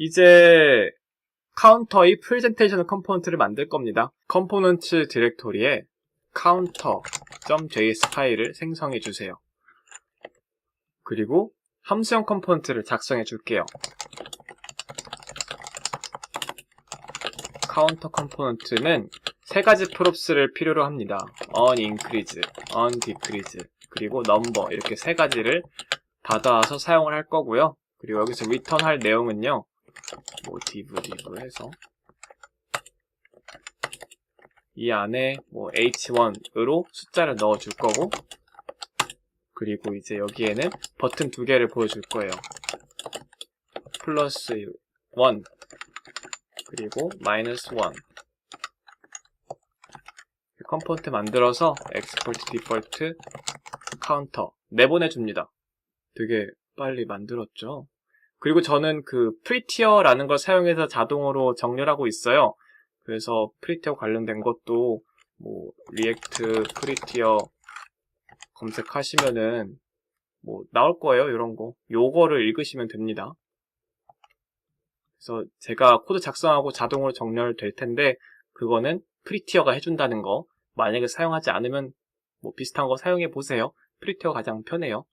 이제 카운터의 프레젠테이션 컴포넌트를 만들 겁니다. 컴포넌트 디렉토리에 counter.js 파일을 생성해 주세요. 그리고 함수형 컴포넌트를 작성해 줄게요. 카운터 컴포넌트는 세 가지 프롭스를 필요로 합니다. onIncrease, onDecrease, 그리고 number 이렇게 세 가지를 받아와서 사용을 할 거고요. 그리고 여기서 return 할 내용은요. div 해서 이 안에 h1으로 숫자를 넣어 줄 거고, 그리고 이제 여기에는 버튼 두 개를 보여줄 거예요. 플러스 1 그리고 마이너스 1. 컴포넌트 만들어서 export default counter 내보내줍니다. 되게 빨리 만들었죠. 그리고 저는 그 prettier라는 걸 사용해서 자동으로 정렬하고 있어요. 그래서 prettier 관련된 것도 react prettier 검색하시면은 나올 거예요. 이런 거. 요거를 읽으시면 됩니다. 그래서 제가 코드 작성하고 자동으로 정렬될 텐데, 그거는 프리티어가 해준다는 거. 만약에 사용하지 않으면 비슷한 거 사용해 보세요. 프리티어가 가장 편해요.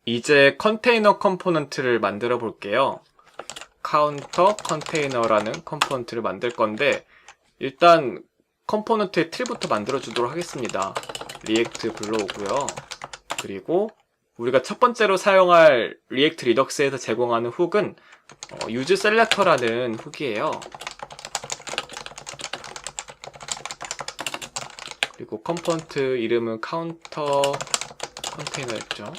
이제 컨테이너 컴포넌트를 만들어 볼게요. 카운터 컨테이너라는 컴포넌트를 만들 건데, 일단 컴포넌트의 틀부터 만들어 주도록 하겠습니다. 리액트 불러오고요. 그리고 우리가 첫 번째로 사용할 리액트 리덕스에서 제공하는 훅은 use selector라는 훅이에요. 그리고 컴포넌트 이름은 카운터 컨테이너였죠.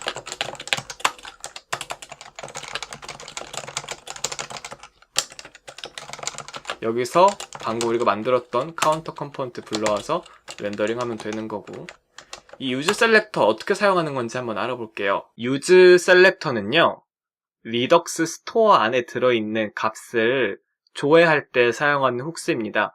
여기서 방금 우리가 만들었던 카운터 컴포넌트 불러와서 렌더링 하면 되는 거고, 이 use selector 어떻게 사용하는 건지 한번 알아볼게요. use selector는요, 리덕스 스토어 안에 들어있는 값을 조회할 때 사용하는 훅스입니다.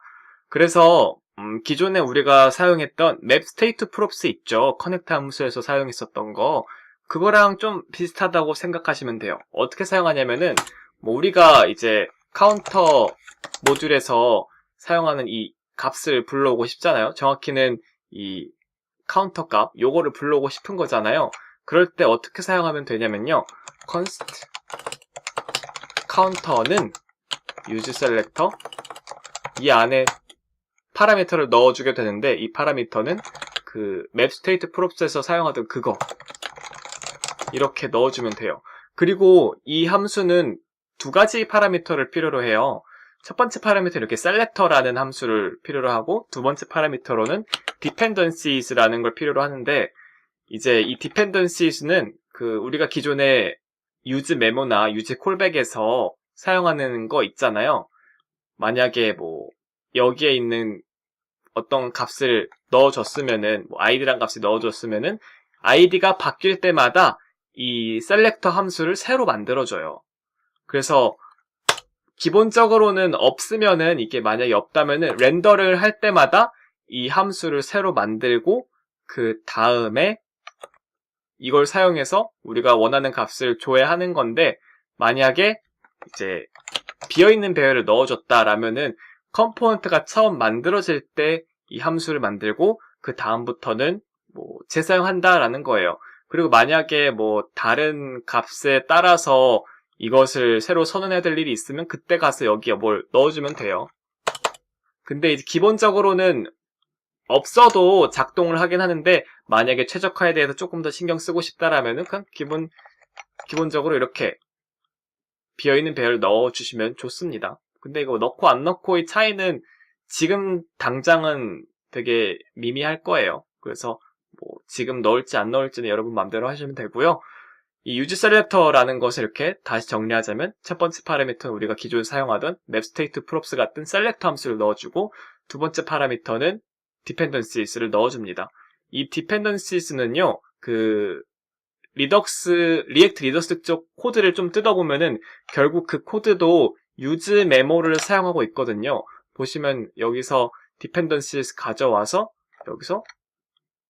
그래서 기존에 우리가 사용했던 map state props 있죠. 커넥트 함수에서 사용했었던 거, 그거랑 좀 비슷하다고 생각하시면 돼요. 어떻게 사용하냐면은 우리가 이제 카운터 모듈에서 사용하는 이 값을 불러오고 싶잖아요. 정확히는 이 카운터 값, 요거를 불러오고 싶은 거잖아요. 그럴 때 어떻게 사용하면 되냐면요, const counter는 use selector, 이 안에 파라미터를 넣어주게 되는데, 이 파라미터는 그 map state props에서 사용하던 그거, 이렇게 넣어주면 돼요. 그리고 이 함수는 두 가지 파라미터를 필요로 해요. 첫 번째 파라미터 이렇게 selector라는 함수를 필요로 하고, 두 번째 파라미터로는 dependencies라는 걸 필요로 하는데, 이제 이 dependencies는 우리가 기존에 use memo나 use callback에서 사용하는 거 있잖아요. 만약에 여기에 있는 어떤 값을 넣어줬으면은, id란 값을 넣어줬으면은 id가 바뀔 때마다 이 selector 함수를 새로 만들어줘요. 그래서 기본적으로는 없으면은, 이게 만약에 없다면은 렌더를 할 때마다 이 함수를 새로 만들고, 그 다음에 이걸 사용해서 우리가 원하는 값을 조회하는 건데, 만약에 이제 비어있는 배열을 넣어줬다라면은 컴포넌트가 처음 만들어질 때 이 함수를 만들고, 그 다음부터는 재사용한다라는 거예요. 그리고 만약에 다른 값에 따라서 이것을 새로 선언해야 될 일이 있으면 그때 가서 여기에 뭘 넣어주면 돼요. 근데 이제 기본적으로는 없어도 작동을 하긴 하는데, 만약에 최적화에 대해서 조금 더 신경 쓰고 싶다라면은 그냥 기본적으로 이렇게 비어있는 배열을 넣어주시면 좋습니다. 근데 이거 넣고 안 넣고의 차이는 지금 당장은 되게 미미할 거예요. 그래서 지금 넣을지 안 넣을지는 여러분 마음대로 하시면 되고요. 이 use selector라는 것을 이렇게 다시 정리하자면, 첫 번째 파라미터는 우리가 기존에 사용하던 map state props 같은 select 함수를 넣어주고, 두 번째 파라미터는 dependencies를 넣어줍니다. 이 dependencies는요, 리액트 리덕스 쪽 코드를 좀 뜯어보면은 결국 그 코드도 use memo를 사용하고 있거든요. 보시면 여기서 dependencies 가져와서 여기서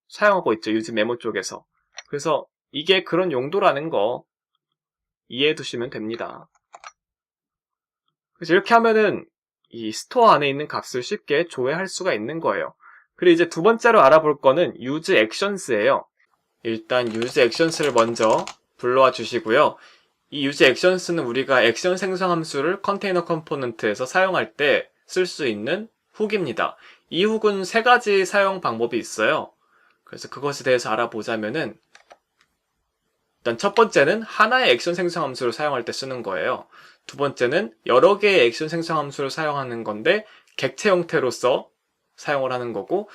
사용하고 있죠. use memo 쪽에서. 그래서 이게 그런 용도라는 거 이해해 두시면 됩니다. 그래서 이렇게 하면은 이 스토어 안에 있는 값을 쉽게 조회할 수가 있는 거예요. 그리고 이제 두 번째로 알아볼 거는 use actions예요. 일단 use actions를 먼저 불러와 주시고요. 이 use actions는 우리가 액션 생성 함수를 컨테이너 컴포넌트에서 사용할 때 쓸 수 있는 훅입니다. 이 훅은 세 가지 사용 방법이 있어요. 그래서 그것에 대해서 알아보자면은 일단 첫 번째는 하나의 액션 생성 함수를 사용할 때 쓰는 거예요. 두 번째는 여러 개의 액션 생성 함수를 사용하는 건데 객체 형태로서 사용을 하는 거고,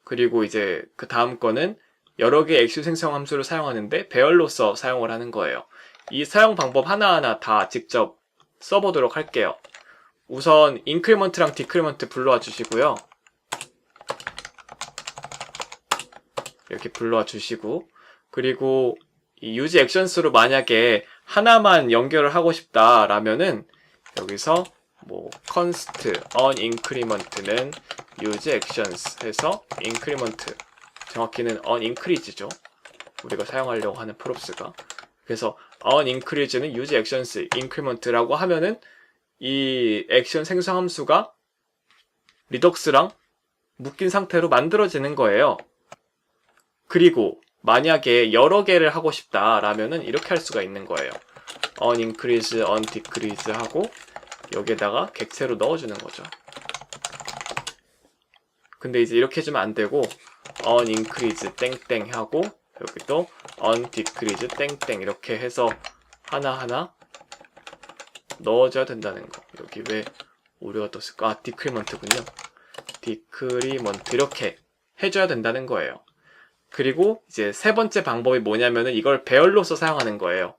그리고 이제 그 다음 거는 여러 개의 액션 생성 함수를 사용하는데 배열로서 사용을 하는 거예요. 이 사용 방법 하나하나 다 직접 써보도록 할게요. 우선 인크리먼트랑 디크리먼트 불러와 주시고요. 이렇게 불러와 주시고, 그리고 이 use actions로 만약에 하나만 연결을 하고 싶다라면은 여기서 뭐 const on increment는 use actions 해서 increment, 정확히는 on increase죠. 우리가 사용하려고 하는 props가. 그래서 on increase는 use actions increment라고 하면은 이 액션 생성 함수가 리덕스랑 묶인 상태로 만들어지는 거예요. 그리고 만약에 여러 개를 하고 싶다라면은 이렇게 할 수가 있는 거예요. on increase, on decrease 하고 여기에다가 객체로 넣어주는 거죠. 근데 이제 이렇게 해주면 안 되고 on increase 땡땡 하고 여기 또 on decrease 땡땡 이렇게 해서 하나하나 넣어줘야 된다는 거. 여기 왜 오류가 떴을까? 아, 디크리먼트군요. 디크리먼트 이렇게 해줘야 된다는 거예요. 그리고 이제 세 번째 방법이 뭐냐면은 이걸 배열로서 사용하는 거예요.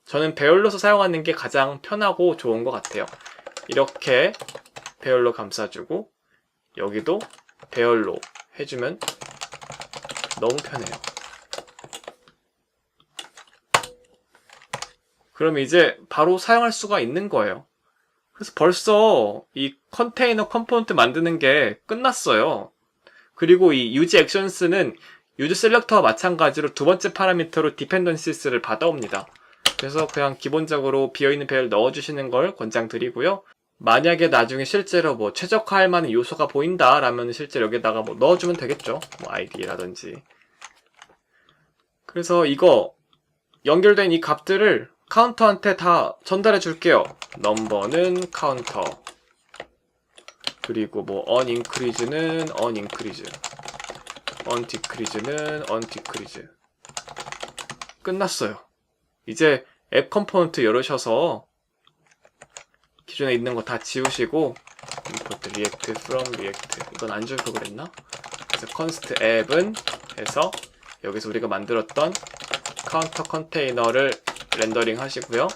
저는 배열로서 사용하는 게 가장 편하고 좋은 것 같아요. 이렇게 배열로 감싸주고 여기도 배열로 해주면 너무 편해요. 그럼 이제 바로 사용할 수가 있는 거예요. 그래서 벌써 이 컨테이너 컴포넌트 만드는 게 끝났어요. 그리고 이 use actions는 use selector와 마찬가지로 두 번째 파라미터로 dependencies를 받아옵니다. 그래서 그냥 기본적으로 비어있는 배열 넣어주시는 걸 권장드리고요. 만약에 나중에 실제로 뭐 최적화할 만한 요소가 보인다 라면 실제로 여기다가 뭐 넣어주면 되겠죠. 뭐 id라든지. 그래서 이거 연결된 이 값들을 카운터한테 다 전달해 줄게요. 넘버는 카운터, 그리고 뭐 on increase는 on increase, on decrease는 on decrease. 끝났어요. 이제 앱 컴포넌트 열으셔서 기존에 있는 거 다 지우시고 import react from react, 이건 안 줄 거 그랬나? 그래서 const 앱은 해서 여기서 우리가 만들었던 카운터 컨테이너를 렌더링 하시고요.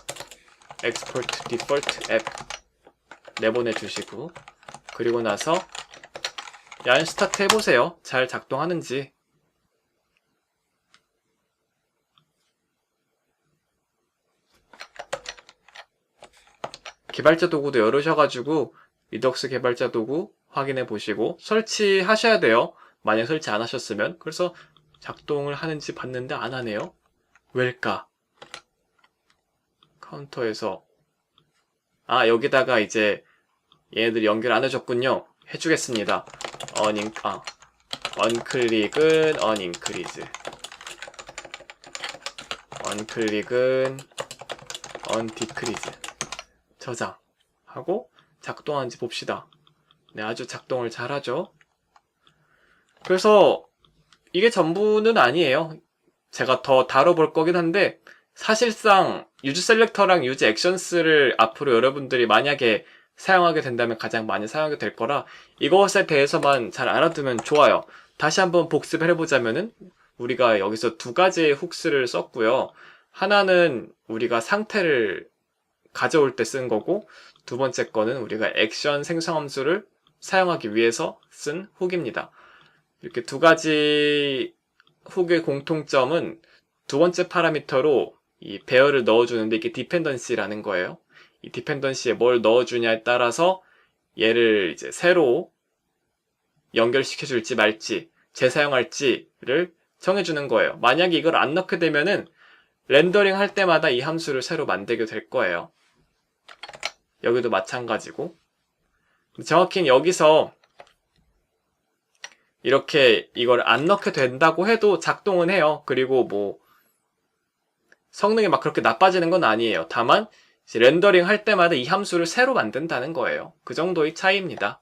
export default app 내보내 주시고, 그리고 나서 yarn start 해보세요. 잘 작동하는지. 개발자 도구도 열으셔가지고 리덕스 개발자 도구 확인해 보시고 설치하셔야 돼요. 만약 설치 안 하셨으면. 그래서 작동을 하는지 봤는데 안 하네요. 왜일까? 카운터에서 여기다가 이제 얘네들이 연결 안 해줬군요. 해주겠습니다. onClick은 onIncrease, onClick은 onDecrease 저장하고 작동하는지 봅시다. 네, 아주 작동을 잘하죠. 그래서 이게 전부는 아니에요. 제가 더 다뤄볼 거긴 한데 사실상 use selector랑 use actions를 앞으로 여러분들이 만약에 사용하게 된다면 가장 많이 사용하게 될 거라 이것에 대해서만 잘 알아두면 좋아요. 다시 한번 복습을 해보자면은 우리가 여기서 두 가지의 훅스를 썼고요. 하나는 우리가 상태를 가져올 때 쓴 거고, 두 번째 거는 우리가 액션 생성 함수를 사용하기 위해서 쓴 훅입니다. 이렇게 두 가지 훅의 공통점은 두 번째 파라미터로 이 배열을 넣어주는데 이게 dependency라는 거예요. 이 dependency에 뭘 넣어주냐에 따라서 얘를 이제 새로 연결시켜줄지 말지 재사용할지를 정해주는 거예요. 만약에 이걸 안 넣게 되면은 렌더링 할 때마다 이 함수를 새로 만들게 될 거예요. 여기도 마찬가지고. 정확히는 여기서 이렇게 이걸 안 넣게 된다고 해도 작동은 해요. 그리고 뭐 성능이 막 그렇게 나빠지는 건 아니에요. 다만 이제 렌더링 할 때마다 이 함수를 새로 만든다는 거예요. 그 정도의 차이입니다.